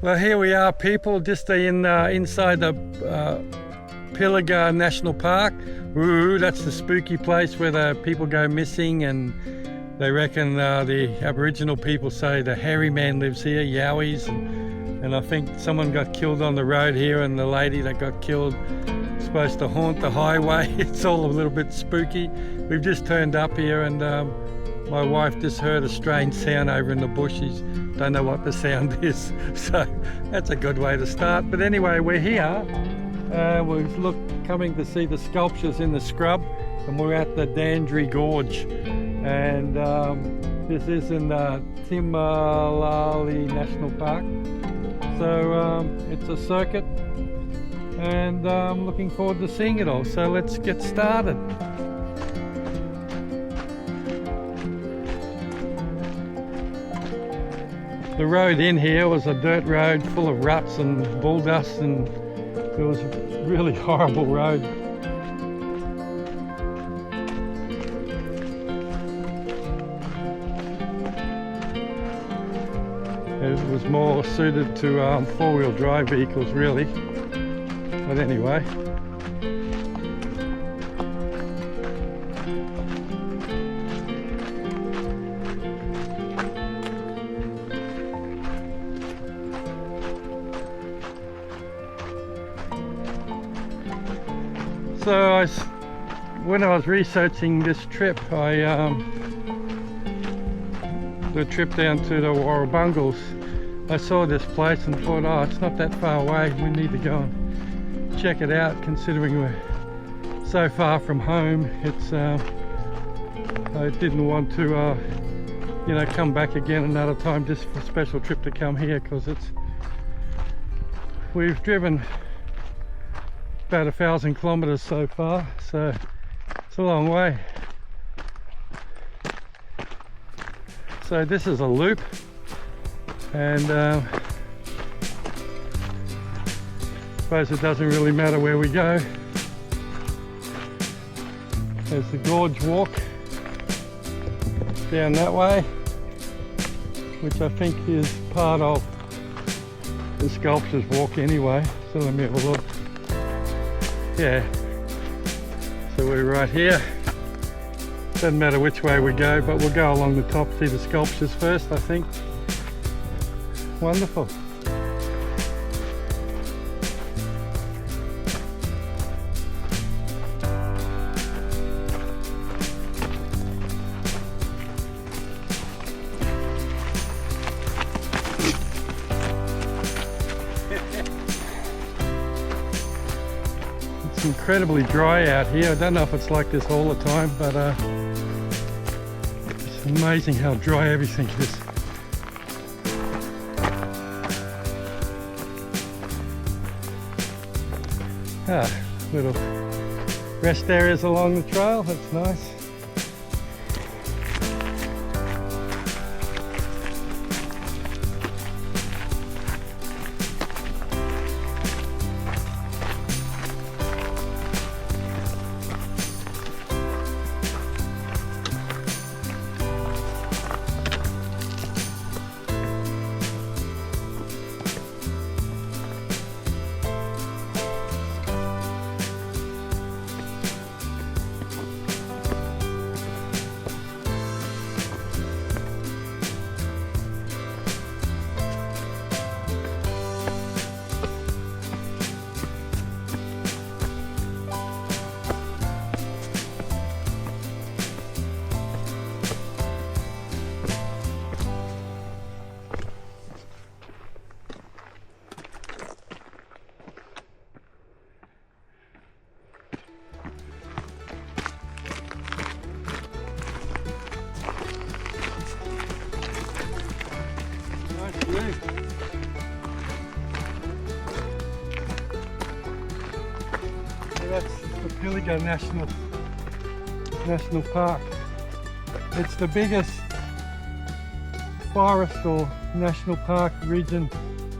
Well, here we are, people, just inside the Pilliga National Park. Ooh, that's the spooky place where the people go missing, and they reckon the Aboriginal people say the hairy man lives here, Yowies, and I think someone got killed on the road here, and the lady that got killed is supposed to haunt the highway. It's all a little bit spooky. We've just turned up here, and my wife just heard a strange sound over in the bushes. Don't know what the sound is, so that's a good way to start. But anyway, we're here. We're coming to see the sculptures in the scrub, and we're at the Dandry Gorge, and this is in the Pilliga National Park. So it's a circuit, and I'm looking forward to seeing it all. So let's get started. The road in here was a dirt road full of ruts and bull dust, and it was a really horrible road. It was more suited to four-wheel drive vehicles, really. But anyway. So when I was researching this trip, the trip down to the Warrabungles, I saw this place and thought, oh, it's not that far away, we need to go and check it out, considering we're so far from home. I didn't want to come back again another time just for a special trip to come here, because we've driven about 1,000 kilometers so far, so it's a long way. So this is a loop, and I suppose it doesn't really matter where we go. There's the gorge walk down that way, which I think is part of the sculptures walk anyway. So let me have a look. Yeah, so we're right here. Doesn't matter which way we go, but we'll go along the top, see the sculptures first, I think. Wonderful. It's incredibly dry out here. I don't know if it's like this all the time, but it's amazing how dry everything is. Little rest areas along the trail, that's nice. That's the Pilliga National Park. It's the biggest forest or national park region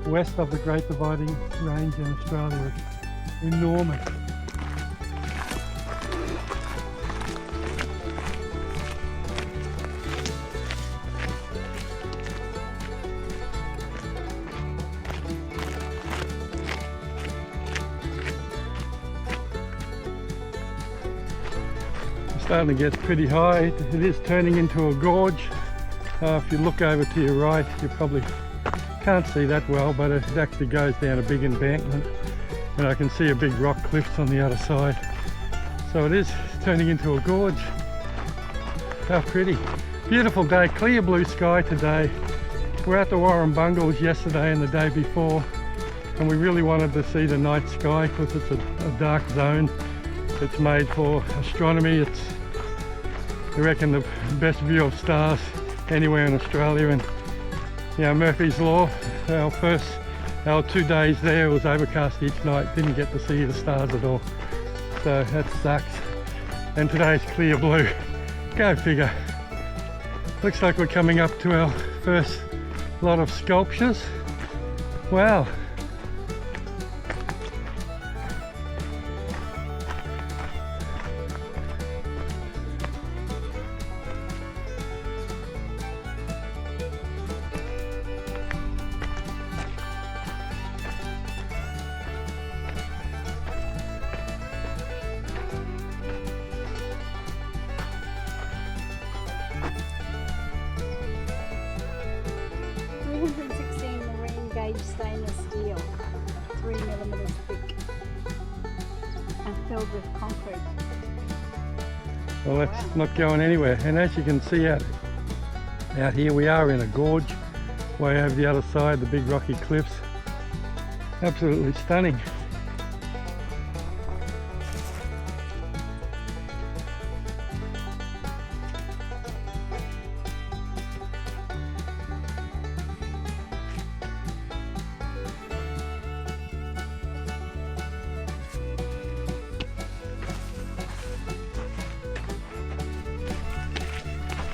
west of the Great Dividing Range in Australia. It's enormous. starting to get pretty high. It is turning into a gorge. If you look over to your right, you probably can't see that well, but it actually goes down a big embankment, and I can see a big rock cliffs on the other side. So it is turning into a gorge. How pretty. Beautiful day, clear blue sky today. We're at the Warrumbungles yesterday and the day before, and we really wanted to see the night sky because it's a dark zone. It's made for astronomy. It's, I reckon, the best view of stars anywhere in Australia. And yeah, Murphy's Law, our 2 days there was overcast each night, didn't get to see the stars at all, so that sucks. And today's clear blue. Go figure. Looks like we're coming up to our first lot of sculptures. Wow. Stainless steel, 3mm thick, and filled with concrete. Well, that's not going anywhere. And as you can see out here, we are in a gorge way over the other side, the big rocky cliffs. Absolutely stunning.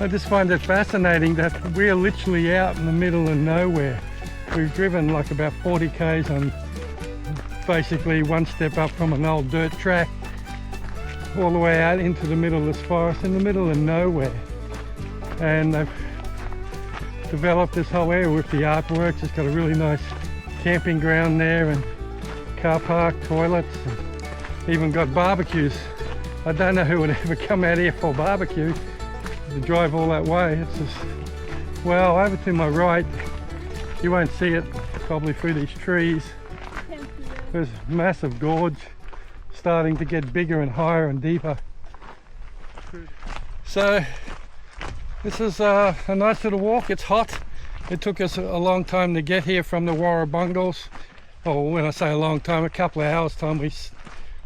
I just find it fascinating that we're literally out in the middle of nowhere. We've driven like about 40 k's on basically one step up from an old dirt track all the way out into the middle of this forest, in the middle of nowhere. And they've developed this whole area with the artworks. It's got a really nice camping ground there and car park, toilets, and even got barbecues. I don't know who would ever come out here for barbecue. To drive all that way. It's just, well, over to my right, you won't see it probably through these trees. There's a massive gorge starting to get bigger and higher and deeper. So this is a nice little walk. It's hot. It took us a long time to get here from the Warrumbungles. Oh, when I say a long time, a couple of hours time. We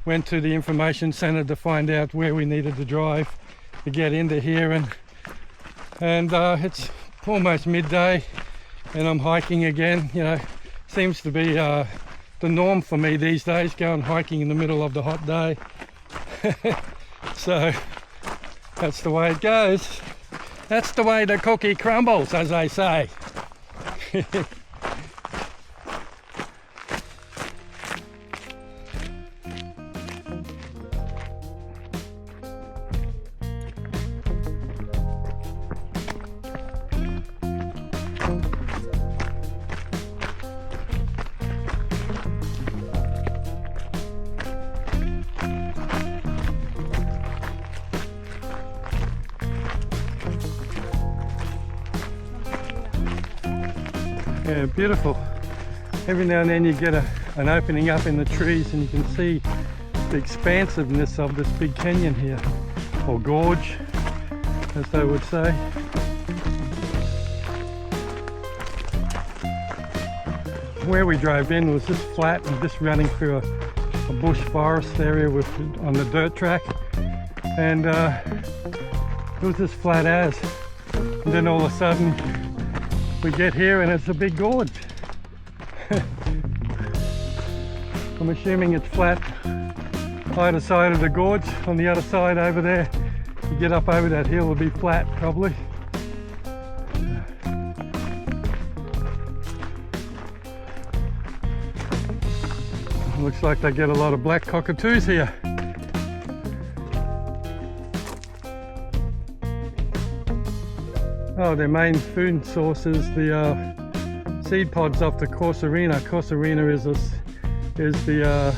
went to the information centre to find out where we needed to drive to get into here, and it's almost midday and I'm hiking again. You know, seems to be the norm for me these days, going hiking in the middle of the hot day. So that's the way it goes. That's the way the cookie crumbles, as they say. Yeah, beautiful. Every now and then you get an opening up in the trees and you can see the expansiveness of this big canyon here, or gorge, as they would say. Where we drove in was just flat and just running through a bush forest area on the dirt track, and it was just flat as. And then all of a sudden we get here and it's a big gorge. I'm assuming it's flat either side of the gorge. On the other side over there, you get up over that hill, it'll be flat probably. Looks like they get a lot of black cockatoos here. Oh, their main food source is the seed pods off the Corsorina. Corsorina is the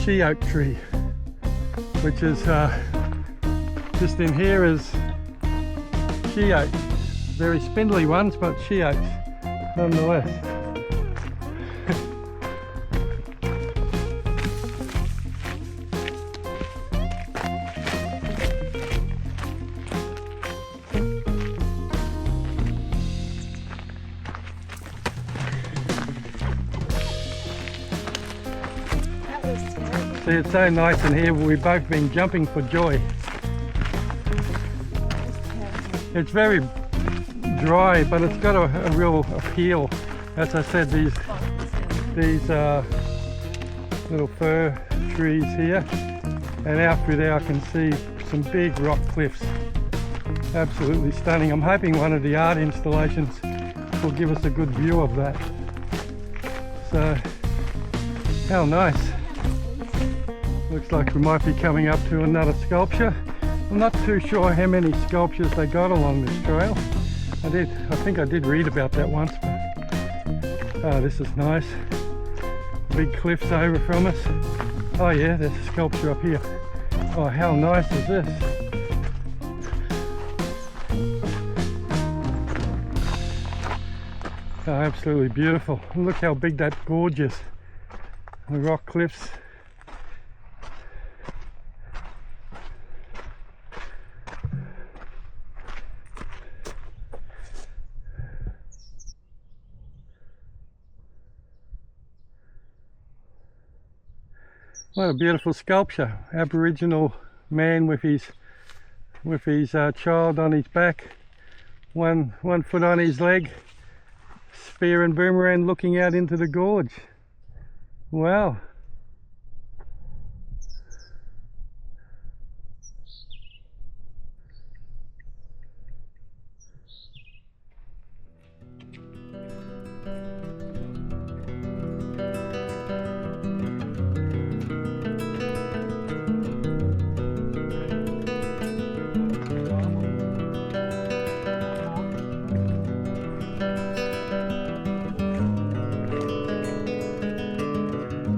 she oak tree, which is Just in here is she oaks, very spindly ones, but she oaks nonetheless. See, it's so nice in here. We've both been jumping for joy. It's very dry, but it's got a real appeal. As I said, these little fir trees here, and out through there I can see some big rock cliffs. Absolutely stunning. I'm hoping one of the art installations will give us a good view of that. So, how nice. Looks like we might be coming up to another sculpture. I'm not too sure how many sculptures they got along this trail. I think I did read about that once. But, oh, this is nice. Big cliffs over from us. Oh yeah, there's a sculpture up here. Oh, how nice is this? Oh, absolutely beautiful. Look how big that gorge is. The rock cliffs. What a beautiful sculpture. Aboriginal man with his child on his back, one foot on his leg, spear and boomerang looking out into the gorge. Wow.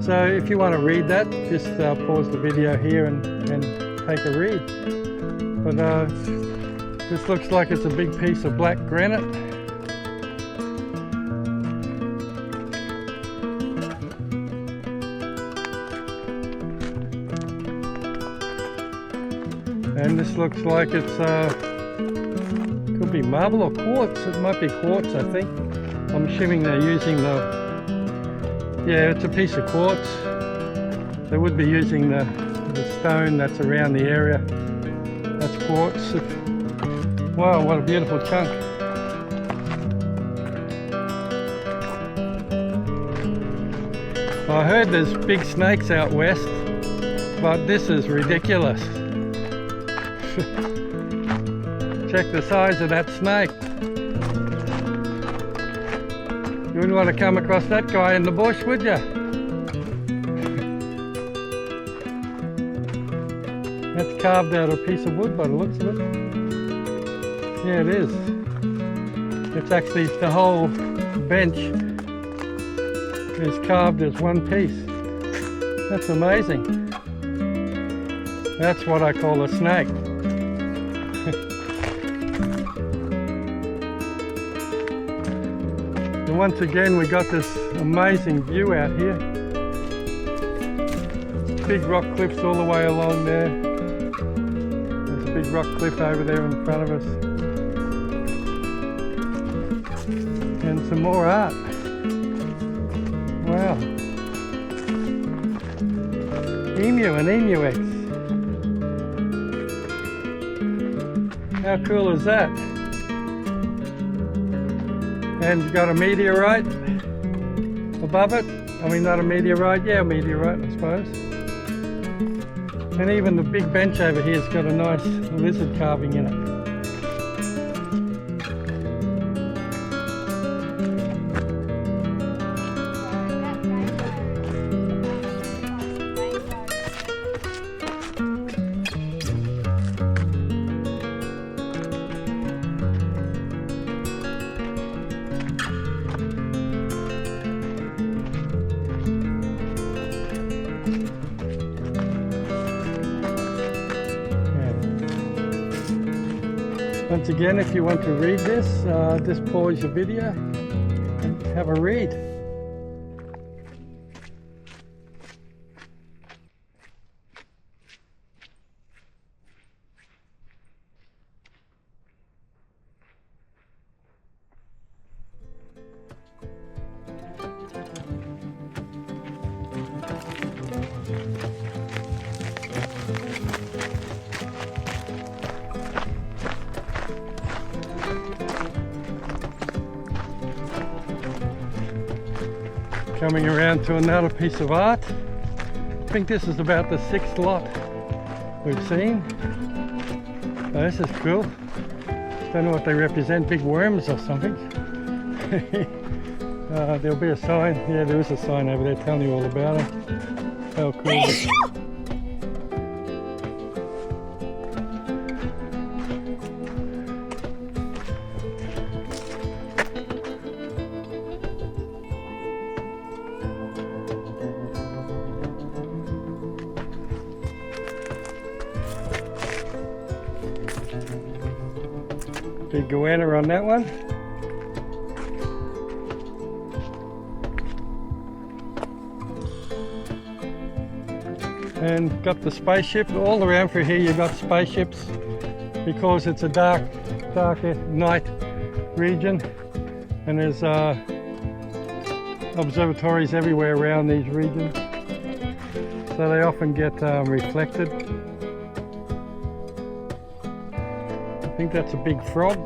So if you want to read that, just pause the video here and take a read. But this looks like it's a big piece of black granite. And this looks like it's could be marble or quartz. It might be quartz, I think. I'm assuming they're using the... Yeah, it's a piece of quartz. They would be using the stone that's around the area. That's quartz. Wow, what a beautiful chunk. I heard there's big snakes out west, but this is ridiculous. Check the size of that snake. You wouldn't want to come across that guy in the bush, would you? That's carved out of a piece of wood by the looks of it. Yeah, it is. It's actually the whole bench is carved as one piece. That's amazing. That's what I call a snake. Once again, we got this amazing view out here. Big rock cliffs all the way along there. There's a big rock cliff over there in front of us. And some more art. Wow. Emu and emu eggs. How cool is that? And you've got a meteorite above it. I mean, not a meteorite, yeah, a meteorite, I suppose. And even the big bench over here has got a nice lizard carving in it. Once again, if you want to read this, just pause your video and have a read. Coming around to another piece of art. I think this is about the 6th lot we've seen. Oh, this is cool. Don't know what they represent, big worms or something. There'll be a sign. Yeah, there is a sign over there telling you all about it. How cool. Big goanna on that one. And got the spaceship. All around through here you've got spaceships because it's a darker night region, and there's observatories everywhere around these regions, so they often get reflected. I think that's a big frog.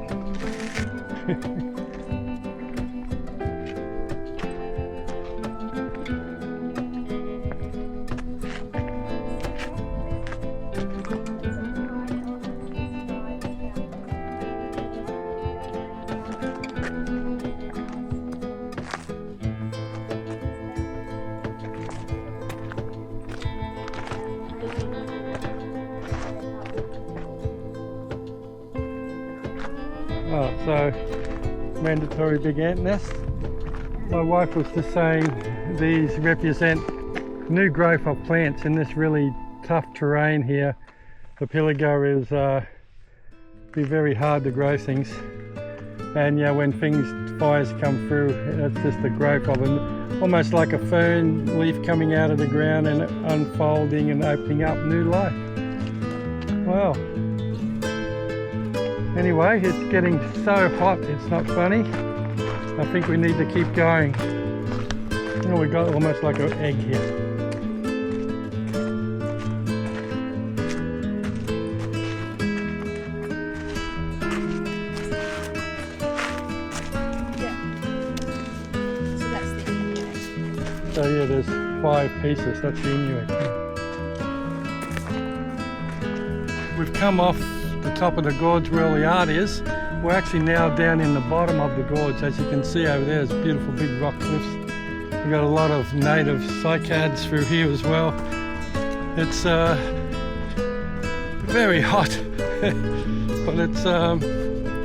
Oh, so mandatory big ant nest. My wife was just saying these represent new growth of plants in this really tough terrain here. The Pilliga is be very hard to grow things, and yeah, when fires come through, it's just the growth of it, almost like a fern leaf coming out of the ground and unfolding and opening up new life. Wow. Anyway, it's getting so hot, it's not funny. I think we need to keep going. Oh, we got almost like an egg here. Yeah. So that's the Inuit. So yeah, there's 5 pieces, that's the Inuit. We've come off the top of the gorge where all the art is. We're actually now down in the bottom of the gorge. As you can see over there, there's beautiful big rock cliffs. We've got a lot of native cycads through here as well. It's very hot, but it's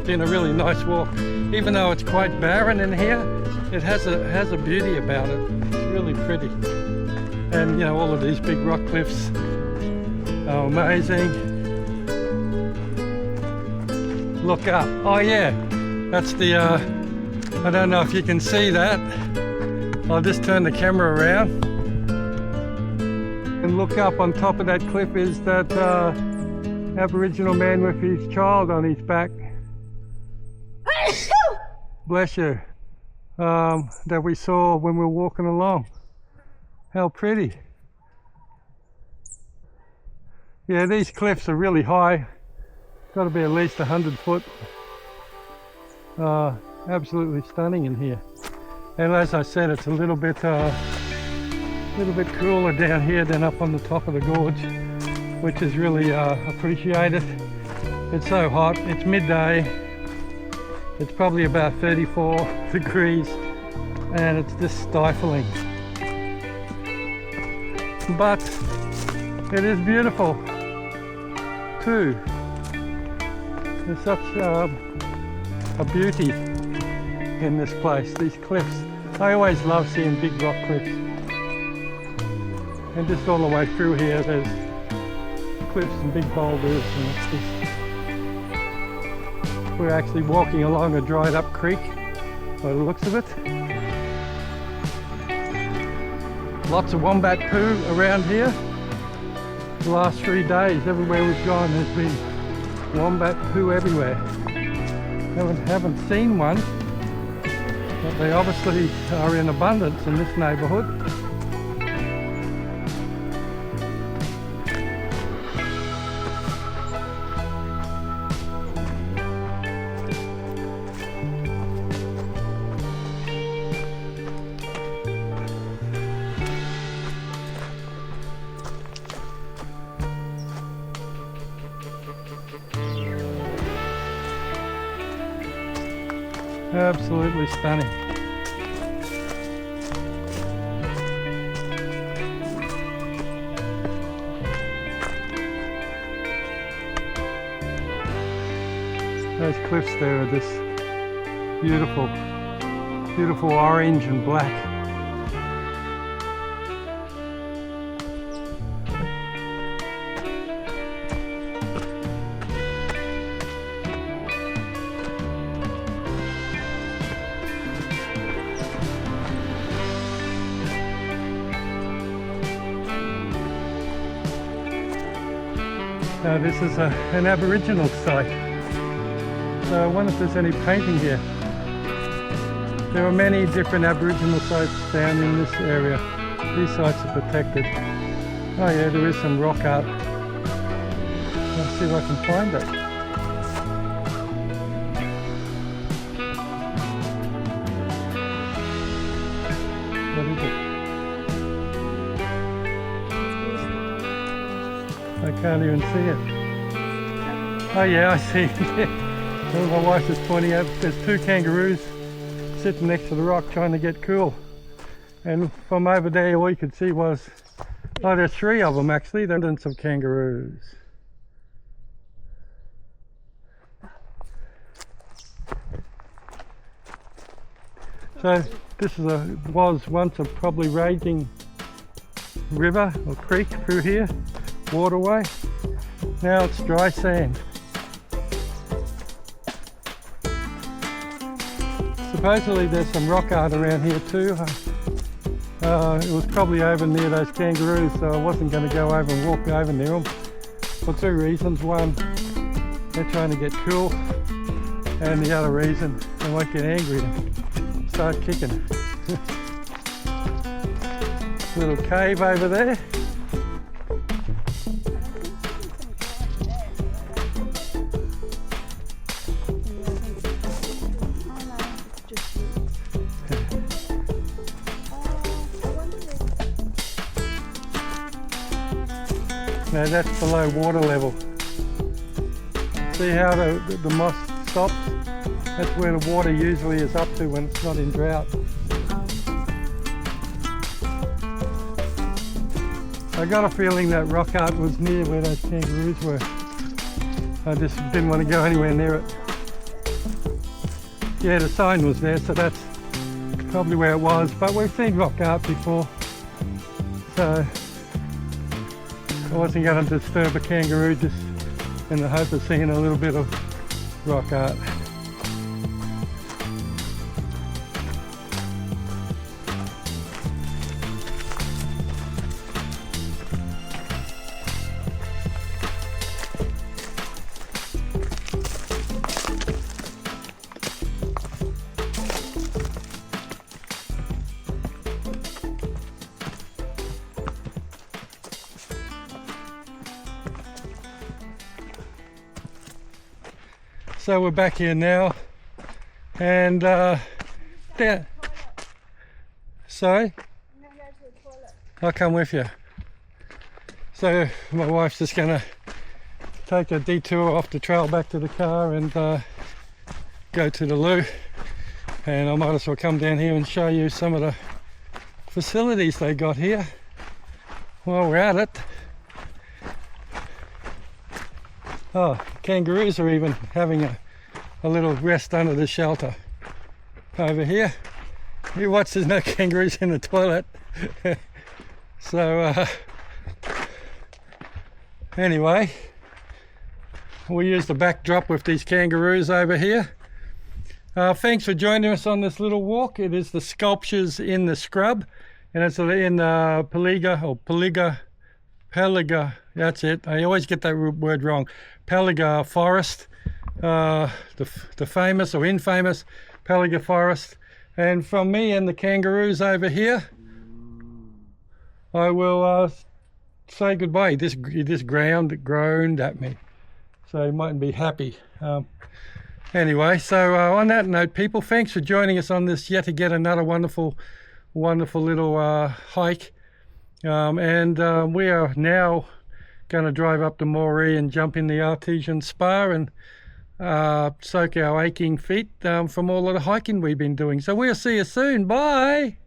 been a really nice walk. Even though it's quite barren in here, it has a beauty about it. It's really pretty. And you know, all of these big rock cliffs are amazing. Look up. Oh yeah, that's the, I don't know if you can see that. I'll just turn the camera around. And look up on top of that cliff is that Aboriginal man with his child on his back. Bless you. That we saw when we were walking along. How pretty. Yeah, these cliffs are really high. Got to be at least 100 foot. Absolutely stunning in here. And as I said, it's a little bit cooler down here than up on the top of the gorge, which is really appreciated. It's so hot. It's midday. It's probably about 34 degrees, and it's just stifling. But it is beautiful too. There's such a beauty in this place, these cliffs. I always love seeing big rock cliffs. And just all the way through here there's cliffs and big boulders, and it's just We're actually walking along a dried up creek by the looks of it. Lots of wombat poo around here. The last 3 days, everywhere we've gone, there's been wombat poo everywhere. Haven't seen one, but they obviously are in abundance in this neighbourhood. Absolutely stunning. Those cliffs there are this beautiful, beautiful orange and black. Now this is an Aboriginal site, so I wonder if there's any painting here. There are many different Aboriginal sites down in this area. These sites are protected. Oh yeah, there is some rock art. Let's see if I can find it. What is it? I can't even see it. Oh yeah, I see it. Well, my wife is pointing out there's 2 kangaroos sitting next to the rock trying to get cool. And from over there all you could see was, oh, there's 3 of them actually, there's some kangaroos. So this was once a probably raging river or creek through here. Waterway. Now it's dry sand. Supposedly there's some rock art around here too. It was probably over near those kangaroos, so I wasn't going to go over and walk over near them for 2 reasons. One, they're trying to get cool, and the other reason, they might get angry and start kicking. Little cave over there. Now that's below water level. See how the moss stops? That's where the water usually is up to when it's not in drought. I got a feeling that rock art was near where those kangaroos were. I just didn't want to go anywhere near it. Yeah, the sign was there, so that's probably where it was, but we've seen rock art before, so I wasn't going to disturb a kangaroo just in the hope of seeing a little bit of rock art. So we're back here now, and there. Sorry? I'll come with you. So my wife's just gonna take a detour off the trail back to the car and go to the loo, and I might as well come down here and show you some of the facilities they got here while we're at it. Oh, kangaroos are even having a little rest under the shelter over here. You watch, there's no kangaroos in the toilet. So anyway, we'll use the backdrop with these kangaroos over here. Thanks for joining us on this little walk. It is the Sculptures in the Scrub, and it's in Pilliga, that's it. I always get that word wrong. Pilliga Forest, the famous or infamous Pilliga Forest. And from me and the kangaroos over here, I will say goodbye. This ground groaned at me, so you mightn't be happy. Anyway, so on that note, people, thanks for joining us on this yet again another wonderful little hike. And we are now going to drive up to Moree and jump in the artesian spa and soak our aching feet from all of the hiking we've been doing. So we'll see you soon. Bye.